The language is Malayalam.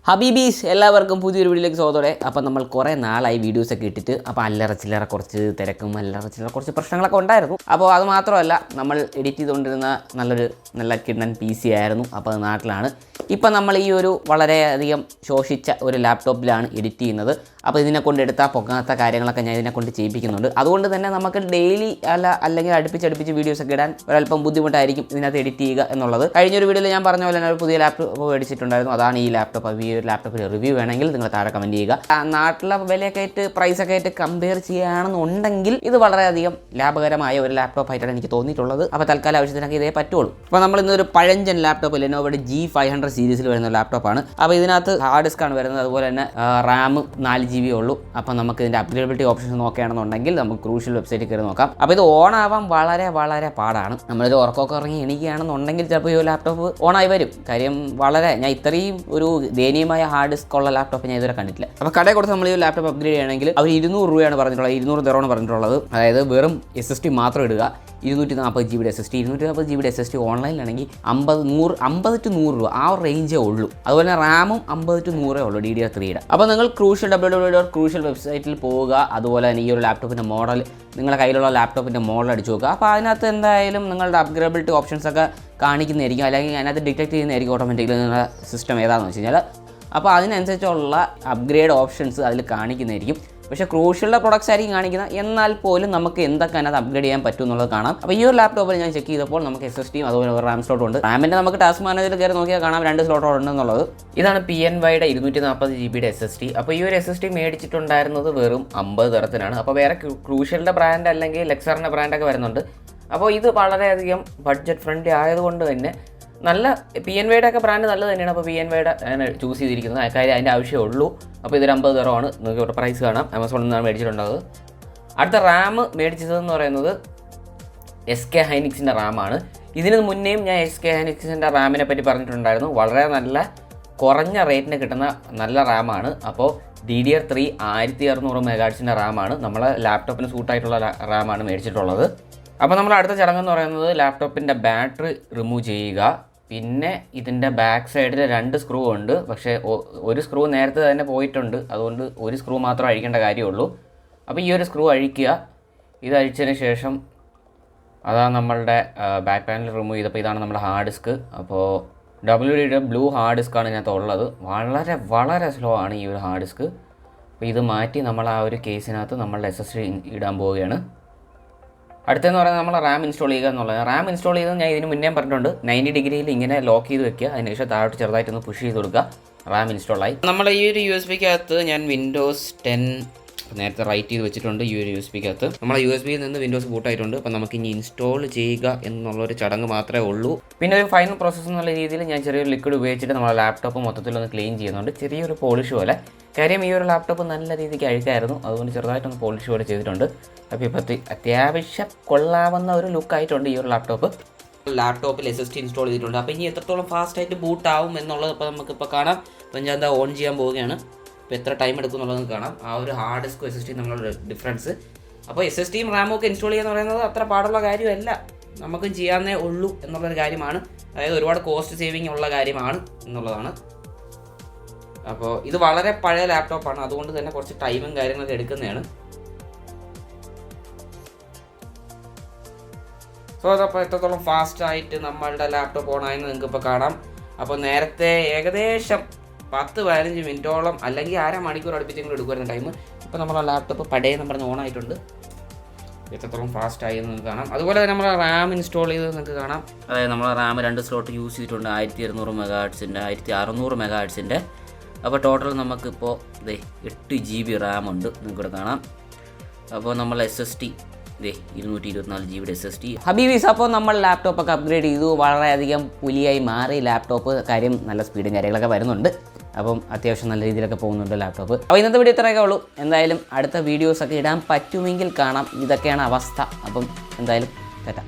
ഹബീബീസ് എല്ലാവർക്കും പുതിയൊരു വീഡിയോയിലേക്ക് സ്വാഗതം. അപ്പോൾ നമ്മൾ കുറേ നാളായി വീഡിയോസൊക്കെ ഇട്ടിട്ട് അപ്പോൾ അല്ലറ ചില്ലറ കുറച്ച് തിരക്കും അല്ലറ ചില്ലറ കുറച്ച് പ്രശ്നങ്ങളൊക്കെ ഉണ്ടായിരുന്നു. അപ്പോൾ അത് മാത്രമല്ല നമ്മൾ എഡിറ്റ് ചെയ്തുകൊണ്ടിരുന്ന നല്ല കിണ്ണൻ PC ആയിരുന്നു. അപ്പോൾ അത് നാട്ടിലാണ്. ഇപ്പം നമ്മൾ ഈ ഒരു വളരെയധികം ശോഷിച്ച ഒരു ലാപ്ടോപ്പിലാണ് എഡിറ്റ് ചെയ്യുന്നത്. അപ്പോൾ ഇതിനെ കൊണ്ട് എടുത്താൽ പൊങ്ങാത്ത കാര്യങ്ങളൊക്കെ ഞാൻ ഇതിനെ കൊണ്ട് ചെയ്യിപ്പിക്കുന്നുണ്ട്. അതുകൊണ്ട് തന്നെ നമുക്ക് ഡെയിലി അല്ലെങ്കിൽ അടുപ്പിച്ച് വീഡിയോസൊക്കെ ഇടാൻ ഒരല്പം ബുദ്ധിമുട്ടായിരിക്കും ഇതിനകത്ത് എഡിറ്റ് ചെയ്യുക എന്നുള്ളത്. കഴിഞ്ഞൊരു വീഡിയോയിൽ ഞാൻ പറഞ്ഞ പോലെ ഒരു പുതിയ ലാപ്ടോപ്പ് മേടിച്ചിട്ടുണ്ടായിരുന്നു. അതാണ് ഈ ലാപ്ടോപ്പ്. ഈ ഒരു ലാപ്ടോപ്പിൻ്റെ റിവ്യൂ വേണമെങ്കിൽ നിങ്ങൾ താഴെ കമൻറ്റ് ചെയ്യുക. നാട്ടിലെ വിലയൊക്കെ ആയിട്ട് പ്രൈസൊക്കെ ആയിട്ട് കമ്പയർ ചെയ്യുകയാണെന്നുണ്ടെങ്കിൽ ഇത് വളരെയധികം ലാഭകരമായ ഒരു ലാപ്ടോപ്പ് ആയിട്ടാണ് എനിക്ക് തോന്നിയിട്ടുള്ളത്. അപ്പോൾ തൽക്കാലം ആവശ്യത്തിനൊക്കെ ഇതേ പറ്റുള്ളൂ. അപ്പോൾ നമ്മൾ ഇന്നൊരു പഴഞ്ചൻ ലാപ്ടോപ്പ് ലെനോവോയുടെ G500 സീരീസിൽ വരുന്ന ലാപ്ടോപ്പാണ്. അപ്പോൾ ഇതിനകത്ത് ഹാർഡ് ഡിസ്ക് ആണ് വരുന്നത്. അതുപോലെ തന്നെ RAM 4GB ഉള്ളൂ. അപ്പോൾ നമുക്ക് ഇതിൻ്റെ അപ്ഗ്രേഡബിലിറ്റി ഓപ്ഷൻസ് നോക്കുകയാണെന്നുണ്ടെങ്കിൽ നമുക്ക് ക്രൂഷ്യൽ വെബ്സൈറ്റിൽ കയറി നോക്കാം. അപ്പോൾ ഇത് ഓൺ ആവാൻ വളരെ പാടാണ്. നമ്മളൊരു ഉറക്കമൊക്കെ ഇറങ്ങി എണീക്കുകയാണെന്നുണ്ടെങ്കിൽ ചിലപ്പോൾ ഈ ലാപ്ടോപ്പ് ഓണായി വരും. കാര്യം ഞാൻ ഇത്രയും ഒരു ദയനീയമായ ഹാർഡ് ഡിസ്ക് ഉള്ള ലാപ്ടോപ്പ് ഞാൻ ഇതുവരെ കണ്ടിട്ടില്ല. അപ്പോൾ കടയിൽ കൊടുത്ത് നമ്മൾ ഈ ലാപ്ടോപ്പ് അപ്ഗ്രേഡ് ചെയ്യണമെങ്കിൽ അവർ 200 രൂപയാണ് പറഞ്ഞിട്ടുള്ളത്. 200 ദിറമാണ് പറഞ്ഞിട്ടുള്ളത്. അതായത് വെറും SSD മാത്രം ഇടുക. 240GB SSD 240GB SSD ഓൺലൈനിലാണെങ്കിൽ 50 to 100 രൂപ ആ ഒരു റേഞ്ചേ ഉള്ളൂ. അതുപോലെ തന്നെ റാമും 50 to 100 ഉള്ളൂ DDR3യുടെ. അപ്പോൾ നിങ്ങൾ crucial വെബ്സൈറ്റിൽ പോവുക. അതുപോലെ തന്നെ ഈ ഒരു ലാപ്ടോപ്പിൻ്റെ മോഡൽ നിങ്ങളുടെ കയ്യിലുള്ള ലാപ്ടോപ്പിൻ്റെ മോഡൽ അടിച്ചു നോക്കുക. അപ്പോൾ അതിനകത്ത് എന്തായാലും നിങ്ങളുടെ അപ്ഗ്രേഡബിലിറ്റി ഓപ്ഷൻസൊക്കെ കാണിക്കുന്നതായിരിക്കും. അല്ലെങ്കിൽ അതിനകത്ത് ഡിറ്റക്ട് ചെയ്യുന്നതായിരിക്കും ഓട്ടോമാറ്റിക്കലി നിങ്ങളുടെ സിസ്റ്റം ഏതാണെന്ന് വെച്ച് കഴിഞ്ഞാൽ. അപ്പോൾ അതിനനുസരിച്ചുള്ള അപ്ഗ്രേഡ് ഓപ്ഷൻസ് അതിൽ കാണിക്കുന്നതായിരിക്കും. പക്ഷേ ക്രൂഷ്യലുള്ള പ്രൊഡക്ട്സ് ആയിരിക്കും കാണിക്കുന്നത്. എന്നാൽ പോലും നമുക്ക് എന്തൊക്കെ അതിനകത്ത് അപ്ഗ്രേഡ് ചെയ്യാൻ പറ്റും എന്നുള്ളത് കാണാം. അപ്പോൾ ഈ ഒരു ലാപ്ടോപ്പിൽ ഞാൻ ചെക്ക് ചെയ്തപ്പോൾ നമുക്ക് SSDയും അതുപോലെ ഒരു RAM സ്ലോട്ടും ഉണ്ട്. റാമിൻ്റെ നമുക്ക് ടാസ്ക് മാനേജറിൽ കയറി നോക്കിയാൽ കാണാം 2 സ്ലോട്ടുകൾ ഉണ്ടെന്നുള്ളത്. ഇതാണ് PNYയുടെ 240GB SSD. അപ്പോൾ ഈ ഒരു SSD മേടിച്ചിട്ടുണ്ടായിരുന്നത് വെറും 50 ദിറത്തിനാണ്. അപ്പോൾ വേറെ ക്രൂഷ്യലിൻ്റെ ബ്രാൻഡ് അല്ലെങ്കിൽ ലെക്സറിൻ്റെ ബ്രാൻഡൊക്കെ വരുന്നുണ്ട്. അപ്പോൾ ഇത് വളരെയധികം ബഡ്ജറ്റ് ഫ്രണ്ട്ലി ആയതുകൊണ്ട് തന്നെ നല്ല PNYയുടെ ഒക്കെ ബ്രാൻഡ് നല്ലത് തന്നെയാണ്. അപ്പോൾ PNYയുടെ ആണ് ചൂസ് ചെയ്തിരിക്കുന്നത്. കാര്യം അതിൻ്റെ ആവശ്യമേ ഉള്ളൂ. അപ്പോൾ ഇത് 50 ദിറമാണ്. നിങ്ങൾക്ക് ഇവിടെ പ്രൈസ് കാണാം. ആമസോണിൽ നിന്നാണ് മേടിച്ചിട്ടുണ്ടായത്. അടുത്ത RAM മേടിച്ചതെന്ന് പറയുന്നത് SK ഹൈനിക്സിൻ്റെ റാമാണ്. ഇതിന് മുന്നേയും ഞാൻ SK ഹൈനിക്സിൻ്റെ റാമിനെ പറ്റി പറഞ്ഞിട്ടുണ്ടായിരുന്നു. വളരെ നല്ല കുറഞ്ഞ റേറ്റിന് കിട്ടുന്ന നല്ല റാമാണ്. അപ്പോൾ DDR3 1600 മെഗാഹെർട്സിൻ്റെ റാമാണ്. നമ്മളെ ലാപ്ടോപ്പിന് സൂട്ടായിട്ടുള്ള റാമാണ് മേടിച്ചിട്ടുള്ളത്. അപ്പോൾ നമ്മൾ അടുത്ത ചടങ്ങെന്ന് പറയുന്നത് ലാപ്ടോപ്പിൻ്റെ ബാറ്ററി റിമൂവ് ചെയ്യുക. പിന്നെ ഇതിൻ്റെ ബാക്ക് സൈഡിൽ 2 സ്ക്രൂ ഉണ്ട്. പക്ഷേ ഒരു സ്ക്രൂ നേരത്തെ തന്നെ പോയിട്ടുണ്ട്. അതുകൊണ്ട് ഒരു സ്ക്രൂ മാത്രം അഴിക്കേണ്ട കാര്യമുള്ളൂ. അപ്പോൾ ഈ ഒരു സ്ക്രൂ അഴിക്കുക. ഇത് അഴിച്ചതിന് ശേഷം അതാണ് നമ്മളുടെ ബാക്ക് പാനൽ റിമൂവ് ചെയ്തപ്പോൾ ഇതാണ് നമ്മുടെ ഹാർഡ് ഡിസ്ക്. അപ്പോൾ WDയുടെ ബ്ലൂ ഹാർഡ് ഡിസ്ക്കാണ് ഇതിനകത്ത് ഉള്ളത്. വളരെ സ്ലോ ആണ് ഈ ഒരു ഹാർഡ് ഡിസ്ക്. അപ്പോൾ ഇത് മാറ്റി നമ്മൾ ആ ഒരു കേസിനകത്ത് നമ്മളുടെ SSD ഇടാൻ പോവുകയാണ്. അടുത്തെന്ന് പറയുന്നത് നമ്മൾ RAM ഇൻസ്റ്റാൾ ചെയ്യുക എന്നുള്ളത്. RAM ഇൻസ്റ്റാൾ ചെയ്തത് ഞാൻ ഇതിന് മുന്നേ പറഞ്ഞിട്ടുണ്ട്. 90 ഡിഗ്രിയിൽ ഇങ്ങനെ ലോക്ക് ചെയ്ത് വെക്കുക. അതിനുശേഷം താഴോട്ട് ചെറുതായിട്ടൊന്ന് പുഷ് ചെയ്ത് കൊടുക്കുക. RAM ഇൻസ്റ്റാളായി. നമ്മൾ ഈ ഒരു USB-ക്കകത്ത് ഞാൻ Windows 10 നേരത്തെ റൈറ്റ് ചെയ്ത് വെച്ചിട്ടുണ്ട്. ഈ ഒരു USB-ക്കകത്ത് നമ്മൾ USB-യിൽ നിന്ന് Windows ബൂട്ടായിട്ടുണ്ട്. അപ്പോൾ നമുക്ക് ഇനി ഇൻസ്റ്റാൾ ചെയ്യുക എന്നുള്ളൊരു ചടങ്ങ് മാത്രമേ ഉള്ളൂ. പിന്നെ ഒരു ഫൈനൽ പ്രോസസ്സ് എന്നുള്ള രീതിയിൽ ഞാൻ ചെറിയൊരു ലിക്വിഡ് ഉപയോഗിച്ചിട്ട് നമ്മുടെ ലാപ്ടോപ്പ് മൊത്തത്തിലൊന്ന് ക്ലീൻ ചെയ്യുന്നുണ്ട്. ചെറിയൊരു പോളിഷ് പോലെ. കാര്യം ഈ ഒരു ലാപ്ടോപ്പ് നല്ല രീതിക്ക് അഴുക്കായിരുന്നു. അതുകൊണ്ട് ചെറുതായിട്ടൊന്ന് പോളിഷ് പോലെ ചെയ്തിട്ടുണ്ട്. അപ്പോൾ ഇപ്പോൾ അത്യാവശ്യം കൊള്ളാവുന്ന ഒരു ലുക്കായിട്ടുണ്ട് ഈ ഒരു ലാപ്ടോപ്പിൽ SSD ഇൻസ്റ്റാൾ ചെയ്തിട്ടുണ്ട്. അപ്പോൾ ഇനി എത്രത്തോളം ഫാസ്റ്റായിട്ട് ബൂട്ടാവും എന്നുള്ളത് ഇപ്പോൾ നമുക്കിപ്പോൾ കാണാം. അപ്പോൾ ഞാൻ ഓൺ ചെയ്യാൻ പോവുകയാണ്. അപ്പോൾ എത്ര ടൈം എടുക്കും എന്നുള്ളത് കാണാം. ആ ഒരു ഹാർഡ് ഡിസ്ക് SSD നമ്മളുടെ ഡിഫറൻസ്. അപ്പോൾ SSDയും RAM ഒക്കെ ഇൻസ്റ്റാൾ ചെയ്യുക എന്ന് പറയുന്നത് അത്ര പാടുള്ള കാര്യമല്ല. നമുക്കും ചെയ്യാവുന്നേ ഉള്ളൂ എന്നുള്ളൊരു കാര്യമാണ്. അതായത് ഒരുപാട് കോസ്റ്റ് സേവിങ് ഉള്ള കാര്യമാണ് എന്നുള്ളതാണ്. അപ്പോൾ ഇത് വളരെ പഴയ ലാപ്ടോപ്പാണ്. അതുകൊണ്ട് തന്നെ കുറച്ച് ടൈമും കാര്യങ്ങളൊക്കെ എടുക്കുന്നതാണ്. സോ അതപ്പോൾ എത്രത്തോളം ഫാസ്റ്റായിട്ട് നമ്മളുടെ ലാപ്ടോപ്പ് ഓണായെന്ന് നിങ്ങൾക്ക് ഇപ്പോൾ കാണാം. അപ്പോൾ നേരത്തെ ഏകദേശം 10-15 മിനിറ്റോളം അല്ലെങ്കിൽ അരമണിക്കൂർ അടുപ്പിച്ചെങ്കിലും എടുക്കുമായിരുന്നു ടൈം. ഇപ്പോൾ നമ്മുടെ ലാപ്ടോപ്പ് പടയെന്ന് പറഞ്ഞ് ഓണായിട്ടുണ്ട്. എത്രത്തോളം ഫാസ്റ്റായി എന്ന് നിങ്ങൾക്ക് കാണാം. അതുപോലെ തന്നെ നമ്മൾ RAM ഇൻസ്റ്റാൾ ചെയ്ത് നിങ്ങൾക്ക് കാണാം. അതായത് നമ്മൾ RAM 2 സ്ലോട്ട് യൂസ് ചെയ്തിട്ടുണ്ട്. 1200 മെഗാഹെർട്സിൻ്റെ 1600 മെഗാഹെർട്സിൻ്റെ. അപ്പോൾ ടോട്ടൽ നമുക്കിപ്പോൾ 8GB RAM ഉണ്ട്. നിങ്ങൾക്കിവിടെ കാണാം. അപ്പോൾ നമ്മൾ SSD 224GB SSD. ഹബീബീസ്, അപ്പോൾ നമ്മൾ ലാപ്ടോപ്പൊക്കെ അപ്ഗ്രേഡ് ചെയ്തു. വളരെയധികം പുലിയായി മാറി ലാപ്ടോപ്പ്. കാര്യം നല്ല സ്പീഡും കാര്യങ്ങളൊക്കെ വരുന്നുണ്ട്. അപ്പം അത്യാവശ്യം നല്ല രീതിയിലൊക്കെ പോകുന്നുണ്ട് ലാപ്ടോപ്പ്. അപ്പോൾ ഇന്നത്തെ വീഡിയോ ഇത്രയൊക്കെ ഉള്ളൂ. എന്തായാലും അടുത്ത വീഡിയോസൊക്കെ ഇടാൻ പറ്റുമെങ്കിൽ കാണാം. ഇതൊക്കെയാണ് അവസ്ഥ. അപ്പം എന്തായാലും ടാറ്റാ.